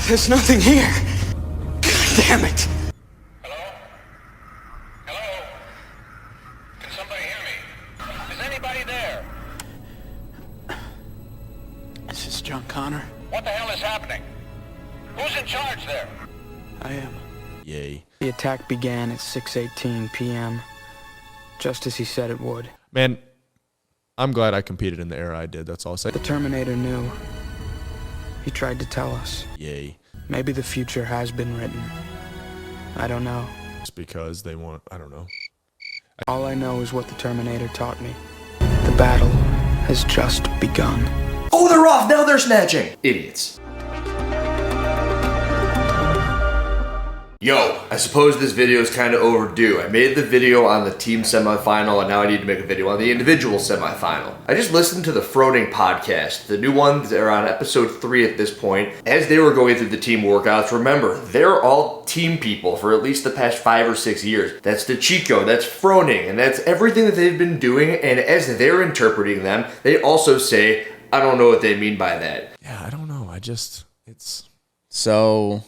There's nothing here. God damn it. Hello? Hello? Can somebody hear me? Is anybody there? This is John Connor. What the hell is happening? Who's in charge there? I am. Yay. The attack began at 6:18 p.m., just as he said it would. Man, I'm glad I competed in the era I did. That's all I'll say. The Terminator knew. He tried to tell us. Yay. Maybe the future has been written. I don't know. It's because they want, I don't know. All I know is what the Terminator taught me. The battle has just begun. Oh, they're off! Now they're snatching! Idiots. Yo, I suppose this video is kind of overdue. I made the video on the team semifinal, and now I need to make a video on the individual semifinal. I just listened to the Froning podcast. The new ones are on episode 3 at this point. As they were going through the team workouts, remember, they're all team people for at least the past 5 or 6 years. That's the Chico, that's Froning, and that's everything that they've been doing, and as they're interpreting them, they also say, I don't know what they mean by that. Yeah, I don't know. It's... So,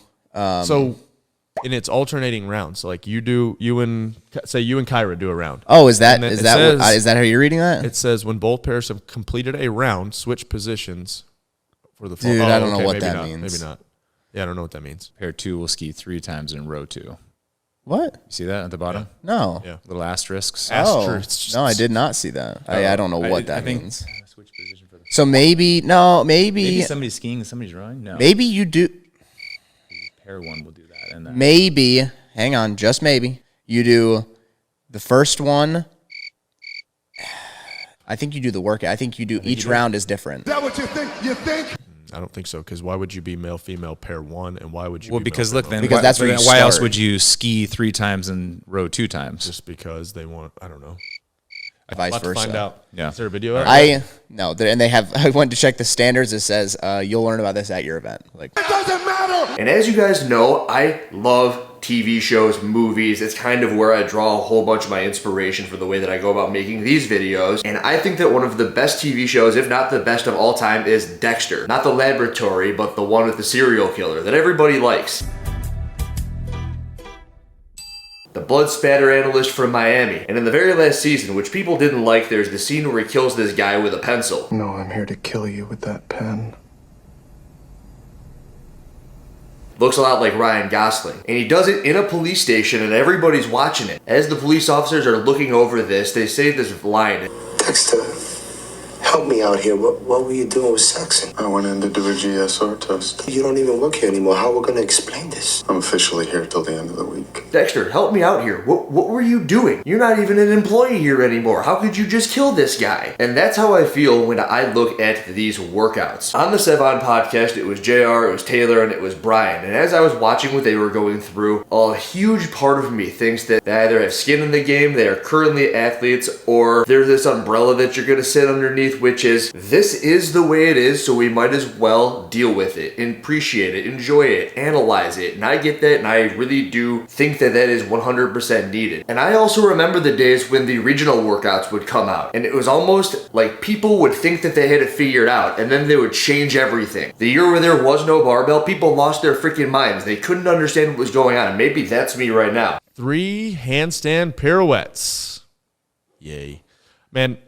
and it's alternating rounds. So like you and Kyra do a round. oh, is that how you're reading that? It says when both pairs have completed a round, switch positions for the Dude, I don't know what that means. Maybe not. Yeah, I don't know what that means. Pair 2 will ski 3 times in row 2. What? You see that at the bottom? No. Yeah. Little asterisks. Asterisks. No, I did not see that. I don't know what that think- means. Switch position for the So maybe maybe somebody's skiing and somebody's rowing. No, maybe you do. pair 1 will do that. And then Maybe, hang on, just maybe, you do the first one. I think you do the workout. I think you do each round is different. Is that what you think? You think? I don't think so, because why would you be male-female pair 1, and why would you well, be because male, look, then Because why, that's where then you why else start. would you ski 3 times and row 2 times? just because they want, I don't know. Vice I'll have to versa. find out. Yeah. Is there a video? No, and they have. I went to check the standards. It says you'll learn about this at your event. Like, It doesn't matter! And as you guys know, I love TV shows, movies. It's kind of where I draw a whole bunch of my inspiration for the way that I go about making these videos. And I think that one of the best TV shows, if not the best of all time, is Dexter. Not the laboratory, but the one with the serial killer that everybody likes. The blood spatter analyst from Miami. And in the very last season, which people didn't like, there's the scene where he kills this guy with a pencil. No, I'm here to kill you with that pen. Looks a lot like Ryan Gosling. And he does it in a police station and everybody's watching it. As the police officers are looking over this, they say this line. Dexter, help me out here. What were you doing with Saxon? I went in to do a GSR test. You don't even work here anymore. How are we gonna explain this? I'm officially here till the end of the week. Dexter, help me out here. What were you doing? You're not even an employee here anymore. How could you just kill this guy? And that's how I feel when I look at these workouts. On the Sevon podcast, it was JR, it was Taylor, and it was Brian. And as I was watching what they were going through, a huge part of me thinks that they either have skin in the game, they are currently athletes, or there's this umbrella that you're gonna sit underneath, which is, this is the way it is, so we might as well deal with it, appreciate it, enjoy it, analyze it. And I get that, and I really do think that that is 100% needed. And I also remember the days when the regional workouts would come out, and it was almost like people would think that they had it figured out, and then they would change everything. The year where there was no barbell, people lost their freaking minds. They couldn't understand what was going on, and maybe that's me right now. 3 handstand pirouettes. Yay. Man,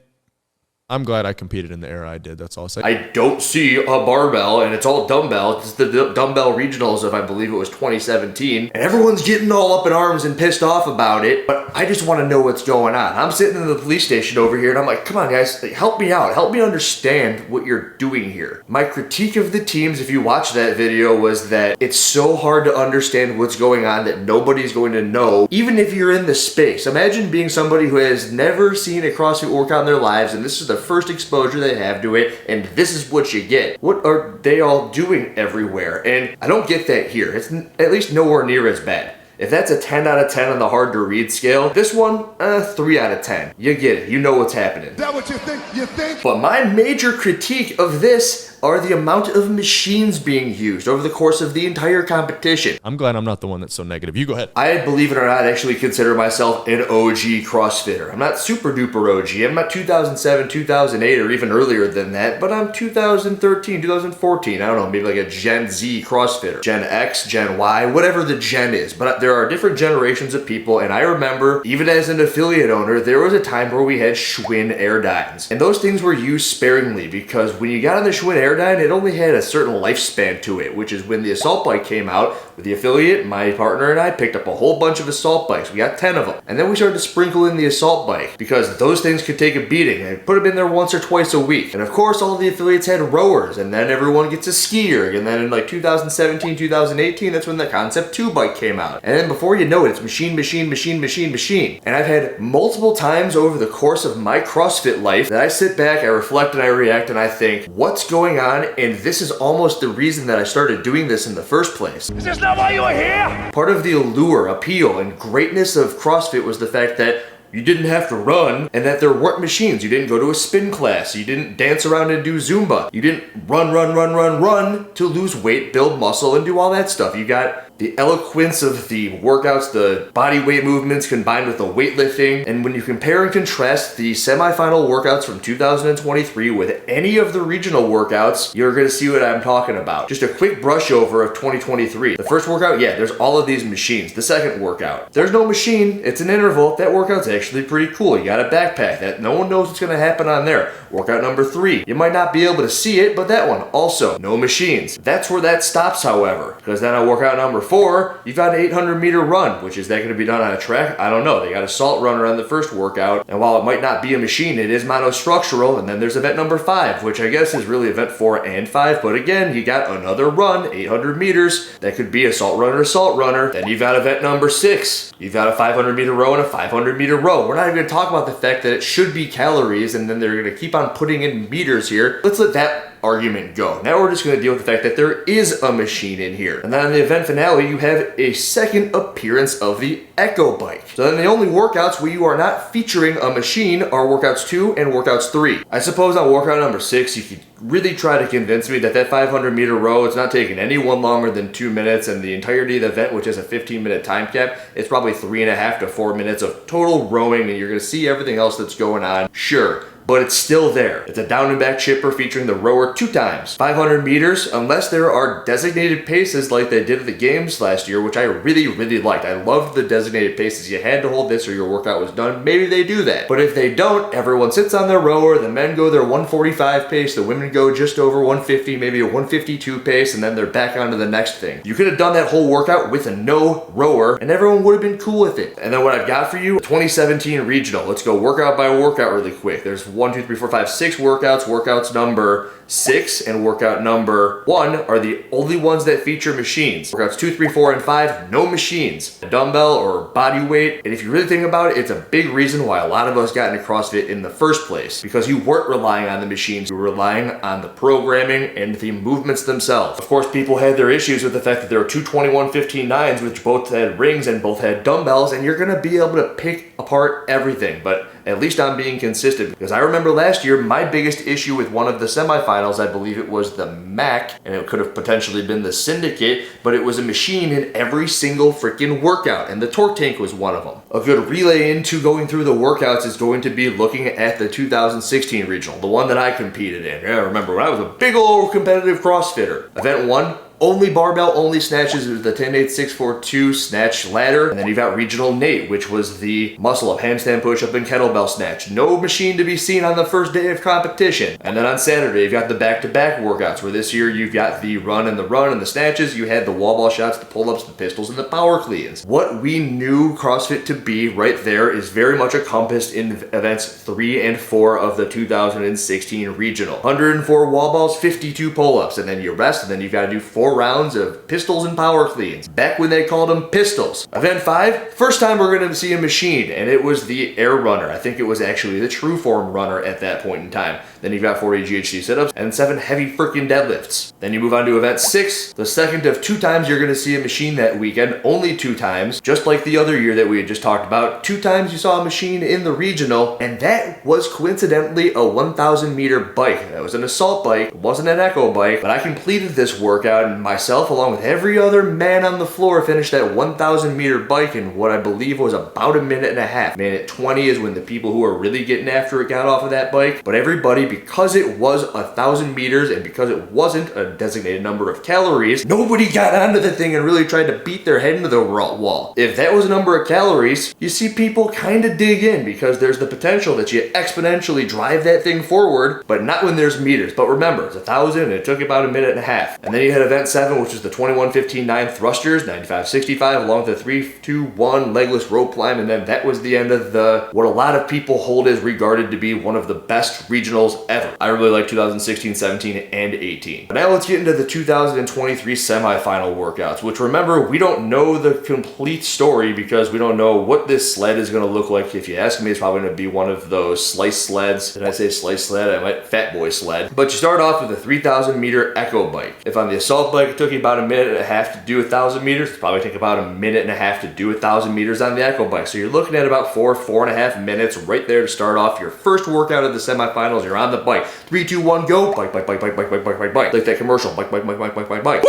I'm glad I competed in the era I did. That's all I'll say. I don't see a barbell, and it's all dumbbell. It's the dumbbell regionals of, I believe it was 2017. And everyone's getting all up in arms and pissed off about it, but I just want to know what's going on. I'm sitting in the police station over here, and I'm like, come on, guys, help me out. Help me understand what you're doing here. My critique of the teams, if you watch that video, was that it's so hard to understand what's going on that nobody's going to know, even if you're in the space. Imagine being somebody who has never seen a CrossFit workout in their lives, and this is the first exposure they have to it, and this is what you get. What are they all doing everywhere? And I don't get that here. It's at least nowhere near as bad. If that's a 10 out of 10 on the hard to read scale, this one, 3 out of 10. You get it. You know what's happening. Is that what you think? You think? But my major critique of this are the amount of machines being used over the course of the entire competition. I'm glad I'm not the one that's so negative. You go ahead. I, believe it or not, actually consider myself an OG CrossFitter. I'm not super duper OG. I'm not 2007, 2008, or even earlier than that, but I'm 2013, 2014. I don't know, maybe like a Gen Z CrossFitter. Gen X, Gen Y, whatever the gen is. But there are different generations of people, and I remember, even as an affiliate owner, there was a time where we had Schwinn Airdynes. And those things were used sparingly because when you got on the Schwinn Airdyne, it only had a certain lifespan to it, which is when the assault bike came out. With the affiliate, my partner and I picked up a whole bunch of assault bikes. We got 10 of them. And then we started to sprinkle in the assault bike because those things could take a beating. And put them in there once or twice a week. And of course, all the affiliates had rowers, and then everyone gets a skier. And then in like 2017, 2018, that's when the Concept 2 bike came out. And then before you know it, it's machine, machine, machine, machine, machine. And I've had multiple times over the course of my CrossFit life that I sit back, I reflect, and I react, and I think, what's going on? And this is almost the reason that I started doing this in the first place. Is this not why you were here? Part of the allure, appeal, and greatness of CrossFit was the fact that you didn't have to run, and that there weren't machines. You didn't go to a spin class. You didn't dance around and do Zumba. You didn't run to lose weight, build muscle, and do all that stuff. You got the eloquence of the workouts, the body weight movements combined with the weightlifting. And when you compare and contrast the semifinal workouts from 2023 with any of the regional workouts, you're gonna see what I'm talking about. Just a quick brush over of 2023. The first workout, yeah, there's all of these machines. The second workout, there's no machine. It's an interval. That workout's actually pretty cool. You got a backpack that no one knows what's gonna happen on there. Workout number 3, you might not be able to see it, but that one also no machines. That's where that stops, however, because then on workout number 4, you've got an 800-meter run, which is that going to be done on a track? I don't know. They got a salt runner on the first workout, and while it might not be a machine, it is monostructural. And then there's event number 5, which I guess is really event 4 and 5, but again, you got another run, 800 meters. That could be a salt runner. Then you've got event number 6. You've got a 500-meter row and a 500-meter row. We're not even going to talk about the fact that it should be calories, and then they're going to keep on putting in meters here. Let's let that argument go. Now we're just going to deal with the fact that there is a machine in here. And then in the event finale, you have a second appearance of the Echo Bike. So then the only workouts where you are not featuring a machine are workouts 2 and workouts 3. I suppose on workout number 6, you could really try to convince me that 500-meter row, it's not taking anyone longer than 2 minutes, and the entirety of the event, which is a 15-minute time cap, it's probably 3.5 to 4 minutes of total rowing, and you're going to see everything else that's going on. Sure. But it's still there. It's a down and back chipper featuring the rower 2 times. 500 meters, unless there are designated paces like they did at the games last year, which I really liked. I loved the designated paces. You had to hold this or your workout was done. Maybe they do that. But if they don't, everyone sits on their rower, the men go their 145 pace, the women go just over 150, maybe a 152 pace, and then they're back onto the next thing. You could have done that whole workout with a no rower, and everyone would have been cool with it. And then what I've got for you, 2017 regional. Let's go workout by workout really quick. There's 1, 2, 3, 4, 5, 6 workouts. Workouts number 6 and workout number 1 are the only ones that feature machines. Workouts 2, 3, 4, and 5, no machines. A dumbbell or body weight. And if you really think about it, it's a big reason why a lot of us got into CrossFit in the first place. Because you weren't relying on the machines, you were relying on the programming and the movements themselves. Of course, people had their issues with the fact that there were two 21-15-9s, which both had rings and both had dumbbells, and you're gonna be able to pick apart everything. But at least I'm being consistent, because I remember last year my biggest issue with one of the semifinals, I believe it was the MAC, and it could have potentially been the Syndicate, but it was a machine in every single freaking workout, and the torque tank was one of them. A good relay into going through the workouts is going to be looking at the 2016 regional, the one that I competed in. Yeah, remember when I was a big old competitive CrossFitter. Event 1, only barbell, only snatches. It was the 10-8-6-4-2 snatch ladder. And then you've got regional Nate, which was the muscle up, handstand push-up, and kettlebell snatch. No machine to be seen on the first day of competition. And then on Saturday, you've got the back-to-back workouts, where this year you've got the run and the snatches. You had the wall ball shots, the pull-ups, the pistols, and the power cleans. What we knew CrossFit to be right there is very much encompassed in events 3 and 4 of the 2016 regional. 104 wall balls, 52 pull-ups, and then you rest, and then you've got to do 4 4 rounds of pistols and power cleans, back when they called them pistols. Event 5, first time we're going to see a machine, and it was the air runner. I think it was actually the true form runner at that point in time. Then you've got 40 GHD sit-ups and 7 heavy freaking deadlifts. Then you move on to event 6, the second of 2 times you're going to see a machine that weekend, only 2 times, just like the other year that we had just talked about. 2 times you saw a machine in the regional, and that was coincidentally a 1,000 meter bike. That was an assault bike, it wasn't an echo bike, but I completed this workout, and myself along with every other man on the floor finished that 1,000 meter bike in what I believe was about a minute and a half. Minute 20 is when the people who are really getting after it got off of that bike, but everybody, because it was 1,000 meters and because it wasn't a designated number of calories, nobody got onto the thing and really tried to beat their head into the wall. If that was a number of calories, you see people kind of dig in because there's the potential that you exponentially drive that thing forward, but not when there's meters. But remember, it's 1,000 and it took about a minute and a half. And then you had event 7, which is the 21-15-9 thrusters, 95-65 along with the 3-2-1 legless rope climb, and then that was the end of the what a lot of people hold as regarded to be one of the best regionals ever. I really like 2016, 17, and 18. But now let's get into the 2023 semifinal workouts, which remember, we don't know the complete story because we don't know what this sled is going to look like. If you ask me, it's probably going to be one of those slice sleds. Did I say slice sled? I might fat boy sled. But you start off with a 3,000 meter echo bike. If on the assault bike it took you about a minute and a half to do 1,000 meters, it's probably take about a minute and a half to do 1,000 meters on the echo bike. So you're looking at about 4.5 minutes right there to start off your first workout of the semifinals. You're on the bike. 3, 2, 1, go. Bike, bike, bike, bike, bike, bike, bike, bike, bike. Like that commercial. Bike, bike, bike, bike, bike, bike, bike.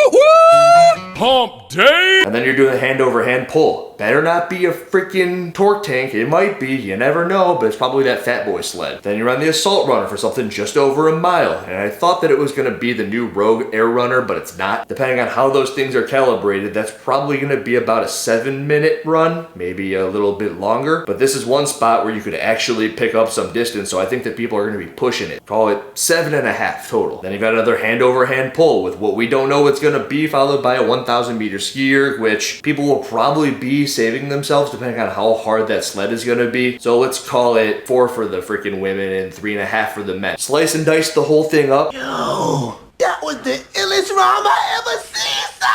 Pump day! And then you're doing a hand over hand pull. Better not be a freaking torque tank. It might be, you never know, but it's probably that fat boy sled. Then you're on the assault runner for something just over a mile. And I thought that it was going to be the new Rogue Air Runner, but it's not. Depending on how those things are calibrated, that's probably going to be about a 7-minute run, maybe a little bit longer. But this is one spot where you could actually pick up some distance, so I think that people are going to be pushing it. Call it 7.5 total. Then you've got another hand over hand pull with what we don't know what's going to be, followed by a 1,000 meter ski erg, which people will probably be saving themselves depending on how hard that sled is going to be. So let's call it 4 for the freaking women and 3.5 for the men. Slice and dice the whole thing up. Yo, that was the illest rhyme I ever seen, son.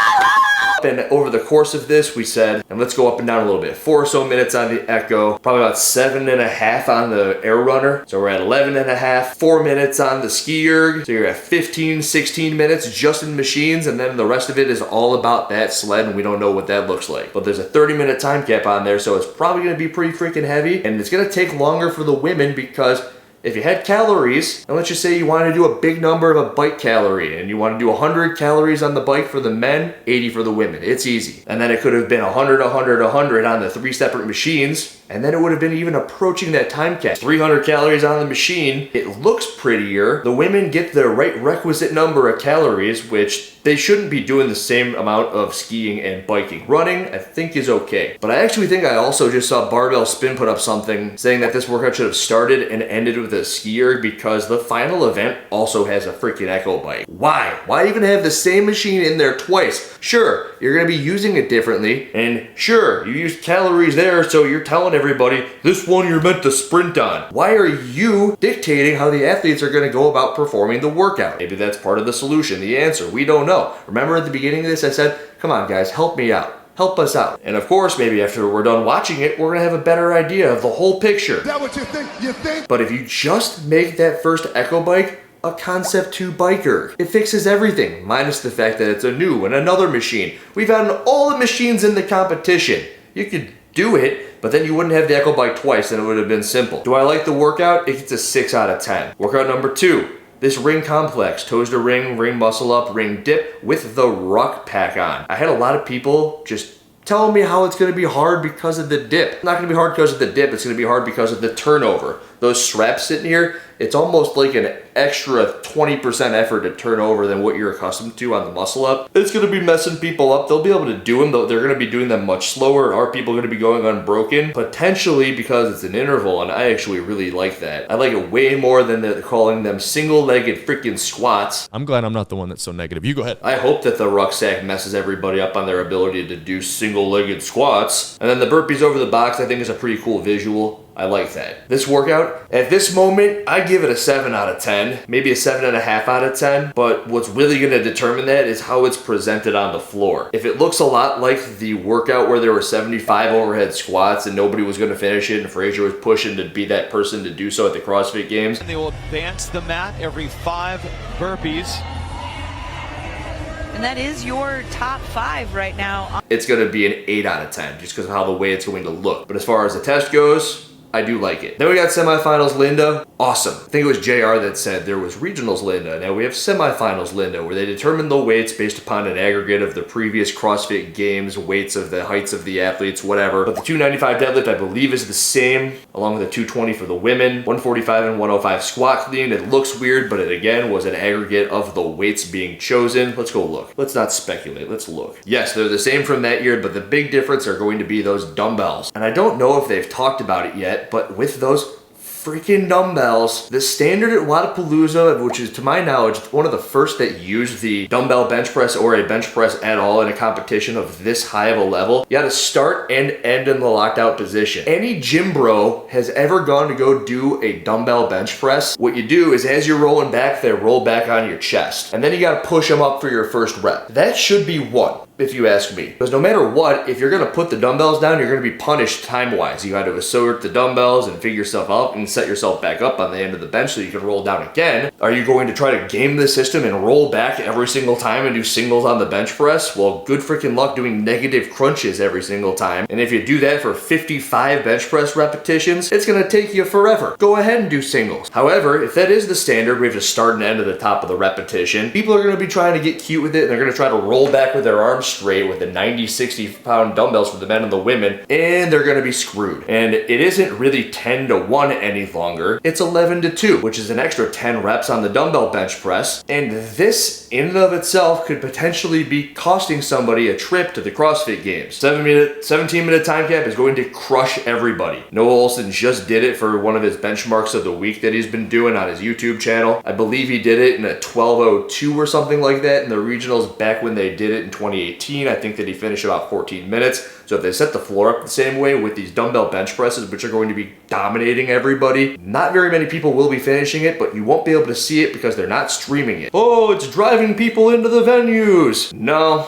And over the course of this, we said, and let's go up and down a little bit. 4 or so minutes on the echo, probably about 7.5 on the air runner. So we're at 11.5, 4 minutes on the ski erg. So you're at 15, 16 minutes just in machines, and then the rest of it is all about that sled, and we don't know what that looks like. But there's a 30-minute time cap on there, so it's probably gonna be pretty freaking heavy, and it's gonna take longer for the women because if you had calories, and let's just say you want to do a big number of a bike calorie, and you want to do 100 calories on the bike for the men, 80 for the women. It's easy. And then it could have been 100, 100, 100 on the 3 separate machines, and then it would have been even approaching that time cap. 300 calories on the machine, it looks prettier. The women get the right requisite number of calories, which they shouldn't be doing the same amount of skiing and biking. Running, I think, is okay. But I actually think I also just saw Barbell Spin put up something saying that this workout should have started and ended with a ski erg because the final event also has a freaking echo bike. Why? Why even have the same machine in there twice? Sure, you're gonna be using it differently, and sure, you use calories there, so you're telling everybody, this one you're meant to sprint on. Why are you dictating how the athletes are gonna go about performing the workout? Maybe that's part of the solution, the answer, we don't know. Remember at the beginning of this, I said, come on guys, help me out. Help us out. And of course, maybe after we're done watching it, we're gonna have a better idea of the whole picture. Is that what you think? You think? But if you just make that first echo bike a Concept 2 biker, it fixes everything, minus the fact that it's a new and another machine. We've had all the machines in the competition. You could do it, but then you wouldn't have the echo bike twice and it would have been simple. Do I like the workout? It gets a 6 out of 10. Workout number 2. This ring complex, toes to ring muscle up, ring dip with the ruck pack on. I had a lot of people just telling me how it's gonna be hard because of the dip. It's not gonna be hard because of the dip, it's gonna be hard because of the turnover. Those straps sitting here, it's almost like an extra 20% effort to turn over than what you're accustomed to on the muscle up. It's gonna be messing people up. They'll be able to do them, though they're gonna be doing them much slower. Are people gonna be going unbroken? Potentially, because it's an interval, and I actually really like that. I like it way more than calling them single-legged freaking squats. I'm glad I'm not the one that's so negative. You go ahead. I hope that the rucksack messes everybody up on their ability to do single-legged squats. And then the burpees over the box, I think, is a pretty cool visual. I like that. This workout, at this moment, I give it a 7 out of 10, maybe a 7.5 out of 10, but what's really going to determine that is how it's presented on the floor. If it looks a lot like the workout where there were 75 overhead squats and nobody was going to finish it and Frazier was pushing to be that person to do so at the CrossFit Games. They will advance the mat every 5 burpees. And that is your top 5 right now. It's going to be an 8 out of 10 just because of how the way it's going to look. But as far as the test goes, I do like it. Then we got semifinals Linda. Awesome. I think it was JR that said there was regionals Linda. Now we have semifinals Linda, where they determine the weights based upon an aggregate of the previous CrossFit Games weights of the heights of the athletes, whatever. But the 295 deadlift, I believe, is the same, along with the 220 for the women, 145 and 105 squat clean. It looks weird, but it again was an aggregate of the weights being chosen. Let's go look. Let's not speculate. Let's look. Yes, they're the same from that year, but the big difference are going to be those dumbbells. And I don't know if they've talked about it yet, but with those freaking dumbbells, the standard at Wodapalooza, which is to my knowledge one of the first that used the dumbbell bench press or a bench press at all in a competition of this high of a level, you gotta start and end in the locked out position. Any gym bro has ever gone to go do a dumbbell bench press, what you do is as you're rolling back, they roll back on your chest. And then you gotta push them up for your first rep. That should be 1. If you ask me. Because no matter what, if you're gonna put the dumbbells down, you're gonna be punished time-wise. You gotta assert the dumbbells and figure yourself out and set yourself back up on the end of the bench so you can roll down again. Are you going to try to game the system and roll back every single time and do singles on the bench press? Well, good freaking luck doing negative crunches every single time. And if you do that for 55 bench press repetitions, it's gonna take you forever. Go ahead and do singles. However, if that is the standard, we have to start and end at the top of the repetition. People are gonna be trying to get cute with it, and they're gonna try to roll back with their arms straight with the 90-60 pound dumbbells for the men and the women, and they're gonna be screwed. And it isn't really 10-1 any longer, it's 11-2, which is an extra 10 reps on the dumbbell bench press. And this in and of itself could potentially be costing somebody a trip to the CrossFit Games. 17-minute time cap is going to crush everybody. Noah Olson just did it for one of his benchmarks of the week that he's been doing on his YouTube channel. I believe he did it in a 12:02 or something like that in the regionals back when they did it in 2018. I think that he finished about 14 minutes. So if they set the floor up the same way with these dumbbell bench presses, which are going to be dominating everybody, not very many people will be finishing it, but you won't be able to see it because they're not streaming it. Oh, it's driving people into the venues. No.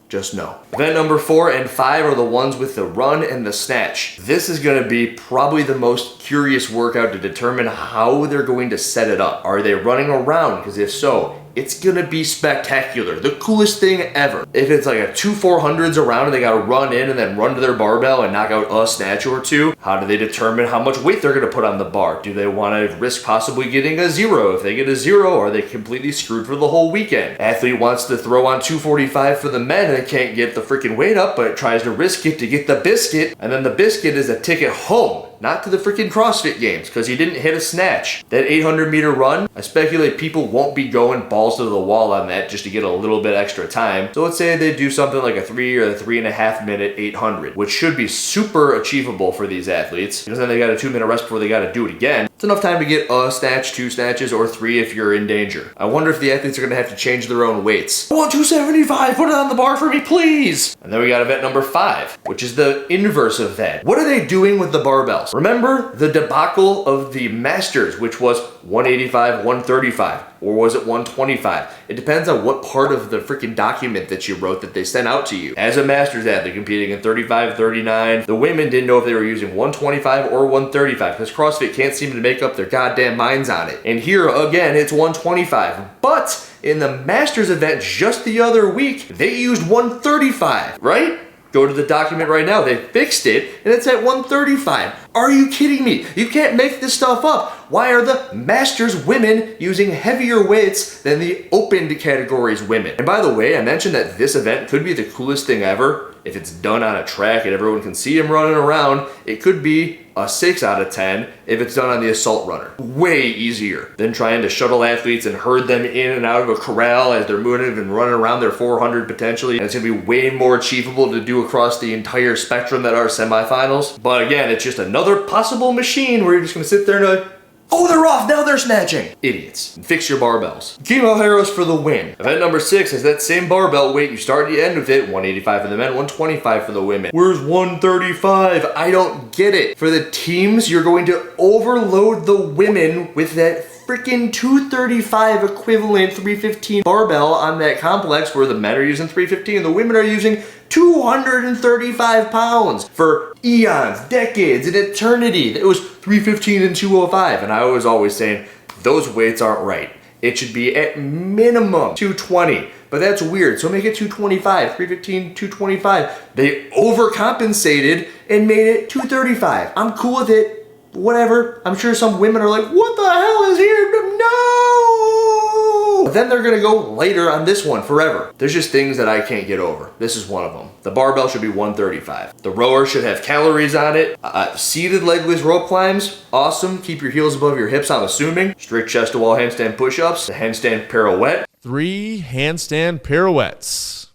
Just no. Event number 4 and 5 are the ones with the run and the snatch. This is gonna be probably the most curious workout to determine how they're going to set it up. Are they running around? Because if so, it's gonna be spectacular. The coolest thing ever. If it's like a 2 400s around and they gotta run in and then run to their barbell and knock out a snatch or 2, how do they determine how much weight they're gonna put on the bar? Do they wanna risk possibly getting a 0? If they get a 0, are they completely screwed for the whole weekend? Athlete wants to throw on 245 for the men and can't get the freaking weight up, but tries to risk it to get the biscuit, and then the biscuit is a ticket home. Not to the freaking CrossFit Games, because he didn't hit a snatch. That 800-meter run, I speculate people won't be going balls to the wall on that just to get a little bit extra time. So let's say they do something like a 3 or a 3.5 minute 800, which should be super achievable for these athletes, because then they got a 2-minute rest before they got to do it again. It's enough time to get a snatch, 2 snatches, or 3 if you're in danger. I wonder if the athletes are going to have to change their own weights. I want 275, put it on the bar for me, please! And then we got event number 5, which is the inverse of that. What are they doing with the barbells? Remember the debacle of the Masters, which was 185, 135, or was it 125? It depends on what part of the freaking document that you wrote that they sent out to you. As a Masters athlete competing in 35, 39, the women didn't know if they were using 125 or 135 because CrossFit can't seem to make up their goddamn minds on it. And here again, it's 125. But in the Masters event just the other week, they used 135, right? Go to the document right now. They fixed it, and it's at 135. Are you kidding me? You can't make this stuff up. Why are the Masters women using heavier weights than the opened categories women? And by the way, I mentioned that this event could be the coolest thing ever. If it's done on a track and everyone can see him running around, it could be a 6 out of 10 if it's done on the assault runner. Way easier than trying to shuttle athletes and herd them in and out of a corral as they're moving and running around their 400 potentially. And it's gonna be way more achievable to do across the entire spectrum that are semifinals. But again, it's just another possible machine where you're just gonna sit there and Oh, they're off, now they're snatching. Idiots. Fix your barbells. Chemo Heroes for the win. Event number 6 has that same barbell weight. You start and you end with it. 185 for the men, 125 for the women. Where's 135? I don't get it. For the teams, you're going to overload the women with that freaking 235 equivalent 315 barbell on that complex, where the men are using 315 and the women are using 235 pounds for eons, decades, an eternity. It was 315 and 205, and I was always saying those weights aren't right. It should be at minimum 220, but that's weird. So make it 225, 315, 225. They overcompensated and made it 235. I'm cool with it. Whatever. I'm sure some women are like, what the hell is here? No! But then they're gonna go later on this one forever. There's just things that I can't get over. This is one of them. The barbell should be 135. The rower should have calories on it. Seated legless rope climbs, awesome. Keep your heels above your hips, I'm assuming. Strict chest to wall handstand push-ups. The handstand pirouette. 3 handstand pirouettes.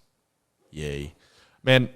Yay. Man,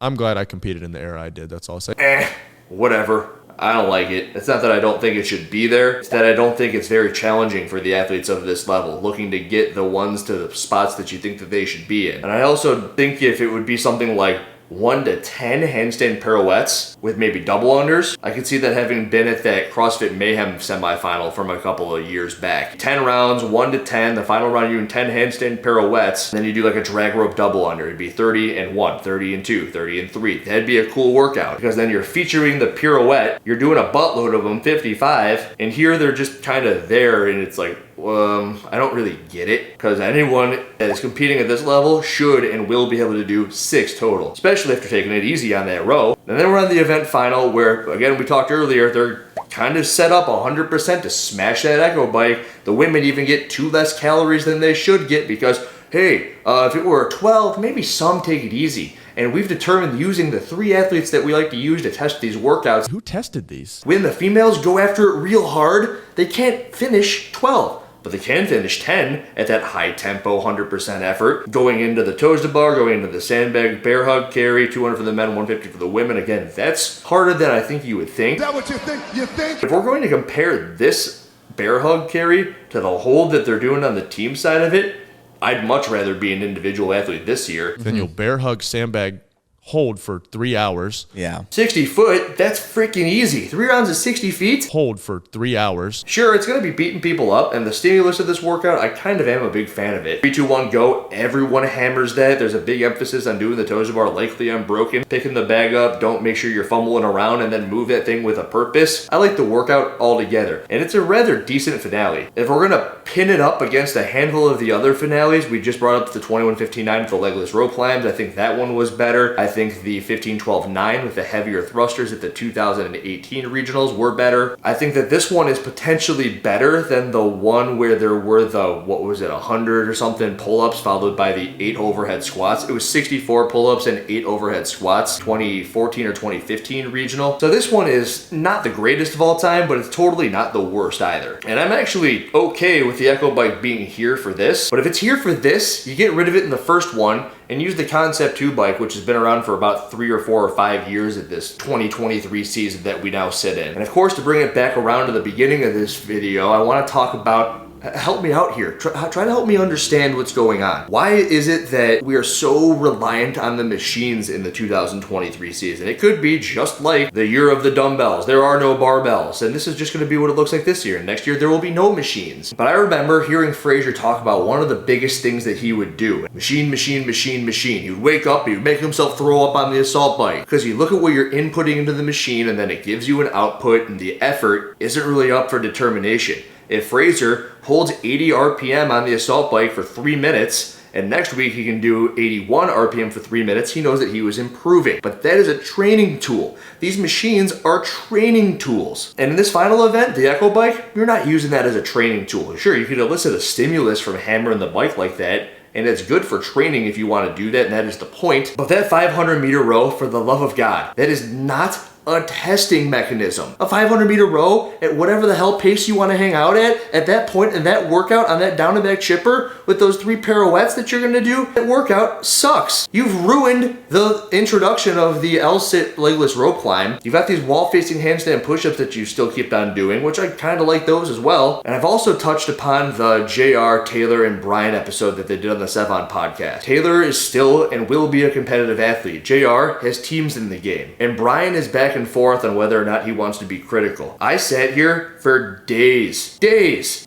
I'm glad I competed in the era I did. That's all I'll say. Whatever. I don't like it. It's not that I don't think it should be there. It's that I don't think it's very challenging for the athletes of this level, looking to get the ones to the spots that you think that they should be in. And I also think if it would be something like 1 to 10 handstand pirouettes with maybe double unders, I could see that having been at that CrossFit Mayhem semifinal from a couple of years back. 10 rounds, 1 to 10, the final round you're doing 10 handstand pirouettes, then you do like a drag rope double under. It'd be 30 and 1, 30 and 2, 30 and 3. That'd be a cool workout, because then you're featuring the pirouette, you're doing a buttload of them, 55, and here they're just kind of there, and it's like, I don't really get it, because anyone that is competing at this level should and will be able to do 6 total, especially after taking it easy on that row. And then we're on the event final, where, again, we talked earlier, they're kind of set up 100% to smash that echo bike. The women even get 2 less calories than they should get, because, hey, if it were a 12, maybe some take it easy. And we've determined, using the 3 athletes that we like to use to test these workouts. Who tested these? When the females go after it real hard, they can't finish 12. But they can finish 10 at that high tempo, 100% effort. Going into the toes to bar, going into the sandbag bear hug carry, 200 for the men, 150 for the women. Again, that's harder than I think you would think. Is that what you think? You think? If we're going to compare this bear hug carry to the hold that they're doing on the team side of it, I'd much rather be an individual athlete this year. Then you'll bear hug sandbag hold for 3 hours. Yeah. 60 foot, that's freaking easy. 3 rounds of 60 feet. Hold for 3 hours. Sure, it's going to be beating people up, and the stimulus of this workout, I kind of am a big fan of it. 3, 2, 1, go. Everyone hammers that. There's a big emphasis on doing the toes to bar likely unbroken. Picking the bag up, don't make sure you're fumbling around, and then move that thing with a purpose. I like the workout altogether, and it's a rather decent finale. If we're going to pin it up against a handful of the other finales, we just brought up the 21-15-9 with the legless rope climbs. I think that one was better. I think the 15-12-9 with the heavier thrusters at the 2018 regionals were better. I think that this one is potentially better than the one where there were the, 100 or something pull-ups followed by the 8 overhead squats. It was 64 pull-ups and 8 overhead squats, 2014 or 2015 regional. So this one is not the greatest of all time, but it's totally not the worst either. And I'm actually okay with the Echo Bike being here for this, but if it's here for this, you get rid of it in the first one and use the Concept 2 bike, which has been around for about 3 or 4 or 5 years at this 2023 season that we now sit in. And of course, to bring it back around to the beginning of this video, I want to talk about, help me out here. Try to help me understand what's going on. Why is it that we are so reliant on the machines in the 2023 season? It could be just like the year of the dumbbells. There are no barbells, and this is just going to be what it looks like this year. Next year, there will be no machines. But I remember hearing Fraser talk about one of the biggest things that he would do. Machine, machine, machine, machine. He would wake up, he would make himself throw up on the assault bike. Because you look at what you're inputting into the machine, and then it gives you an output, and the effort isn't really up for determination. If Fraser holds 80 RPM on the assault bike for 3 minutes, and next week he can do 81 RPM for 3 minutes, he knows that he was improving. But that is a training tool. These machines are training tools. And in this final event, the Echo Bike, you're not using that as a training tool. Sure, you could elicit a stimulus from hammering the bike like that, and it's good for training if you want to do that, and that is the point. But that 500 meter row, for the love of God, that is not a testing mechanism. A 500-meter row at whatever the hell pace you want to hang out at that point in that workout on that down and back chipper with those 3 pirouettes that you're going to do, that workout sucks. You've ruined the introduction of the L-sit legless rope climb. You've got these wall-facing handstand push-ups that you still keep on doing, which I kind of like those as well. And I've also touched upon the JR, Taylor, and Brian episode that they did on the Sevon podcast. Taylor is still and will be a competitive athlete. JR has teams in the game. And Brian is back and forth on whether or not he wants to be critical. I sat here for days,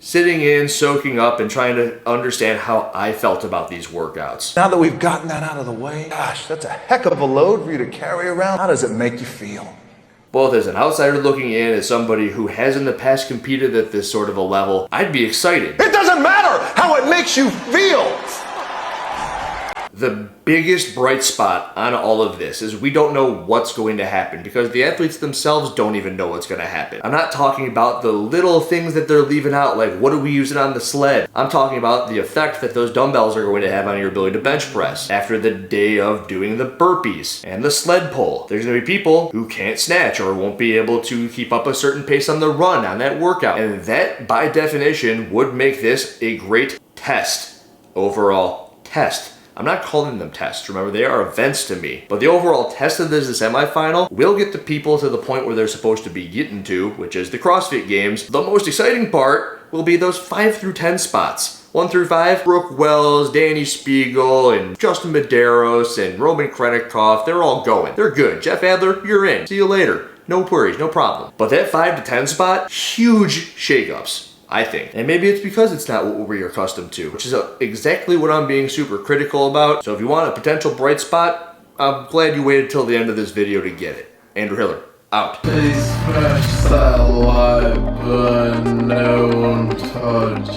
sitting in, soaking up, and trying to understand how I felt about these workouts. Now that we've gotten that out of the way, gosh, that's a heck of a load for you to carry around. How does it make you feel? Both as an outsider looking in, as somebody who has in the past competed at this sort of a level, I'd be excited. It doesn't matter how it makes you feel. The biggest bright spot on all of this is we don't know what's going to happen because the athletes themselves don't even know what's going to happen. I'm not talking about the little things that they're leaving out, like what are we using on the sled? I'm talking about the effect that those dumbbells are going to have on your ability to bench press after the day of doing the burpees and the sled pull. There's going to be people who can't snatch or won't be able to keep up a certain pace on the run on that workout. And that, by definition, would make this a great test. Overall test. I'm not calling them tests, remember, they are events to me. But the overall test of this semifinal will get the people to the point where they're supposed to be getting to, which is the CrossFit Games. The most exciting part will be those 5 through 10 spots. 1 through 5, Brooke Wells, Danny Spiegel, and Justin Medeiros, and Roman Krennikov, they're all going. They're good. Jeff Adler, you're in. See you later. No worries, no problem. But that 5 to 10 spot, huge shakeups, I think. And maybe it's because it's not what we're accustomed to, which is exactly what I'm being super critical about. So if you want a potential bright spot, I'm glad you waited till the end of this video to get it. Andrew Hiller, out. Please press that like button, no one touch